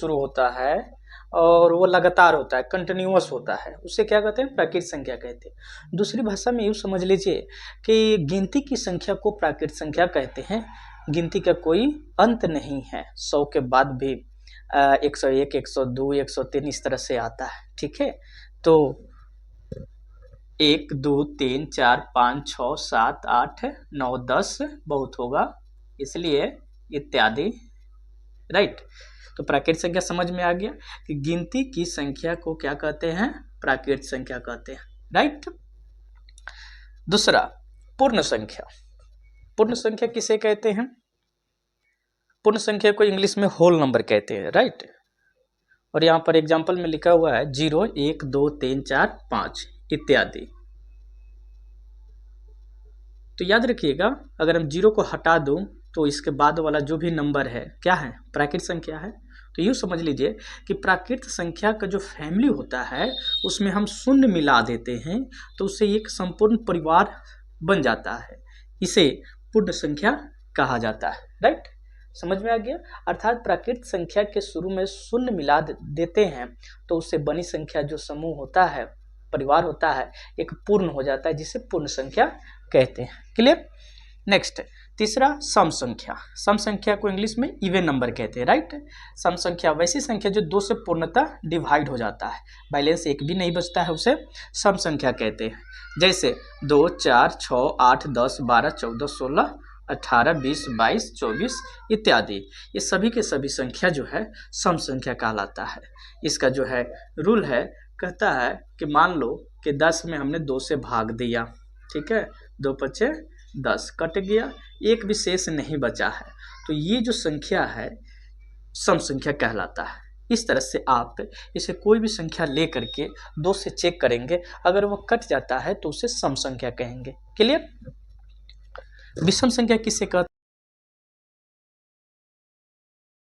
शुरू होता है और वो लगातार होता है, कंटिन्यूअस होता है, उसे क्या कहते हैं? प्राकृत संख्या कहते हैं। दूसरी भाषा में यूँ समझ लीजिए कि गिनती की संख्या को प्राकृत संख्या कहते हैं। गिनती का कोई अंत नहीं है, 100 के बाद भी 101, 102, 103 इस तरह से आता है। ठीक है, तो 1, 2, 3, 4, 5, 6, 7, 8, 9, 10 बहुत होगा, इसलिए इत्यादि। राइट, तो प्राकृत संख्या समझ में आ गया कि गिनती की संख्या को क्या कहते हैं? प्राकृत संख्या कहते हैं। राइट, दूसरा पूर्ण संख्या। पूर्ण संख्या किसे कहते हैं? पूर्ण संख्या को इंग्लिश में होल नंबर कहते हैं। राइट, और यहाँ पर एग्जाम्पल में लिखा हुआ है 0, 1, 2, 3, 4, 5 इत्यादि। तो याद रखिएगा, अगर हम 0 को हटा दूं तो इसके बाद वाला जो भी नंबर है क्या है? प्राकृत संख्या है। तो यूँ समझ लीजिए कि प्राकृत संख्या का जो फैमिली होता है उसमें हम शून्य मिला देते हैं तो उससे एक संपूर्ण परिवार बन जाता है, इसे पूर्ण संख्या कहा जाता है। राइट, समझ में आ गया? अर्थात प्राकृत संख्या के शुरू में शून्य मिला देते हैं तो उससे बनी संख्या जो समूह होता है, परिवार होता है, एक पूर्ण हो जाता है, जिसे पूर्ण संख्या कहते हैं। क्लियर? नेक्स्ट, तीसरा सम संख्या। सम संख्या को इंग्लिश में इवन नंबर कहते हैं। राइट, सम संख्या वैसी संख्या जो 2 से पूर्णतः डिवाइड हो जाता है, बैलेंस एक भी नहीं बचता है, उसे सम संख्या कहते हैं। जैसे 2, 4, 6, 8, 10, 12, 14, 16, 18, 20, 22, 24 इत्यादि। ये सभी के सभी संख्या जो है सम संख्या कहलाता है। इसका जो है रूल है, कहता है कि मान लो कि 10 में हमने 2 से भाग दिया, ठीक है, 2 पचे 10 कट गया, एक भी शेष नहीं बचा है, तो ये जो संख्या है सम संख्या कहलाता है। इस तरह से आप इसे कोई भी संख्या ले करके 2 से चेक करेंगे, अगर वो कट जाता है तो उसे सम संख्या कहेंगे। क्लियर? विषम संख्या किसे कहते हैं?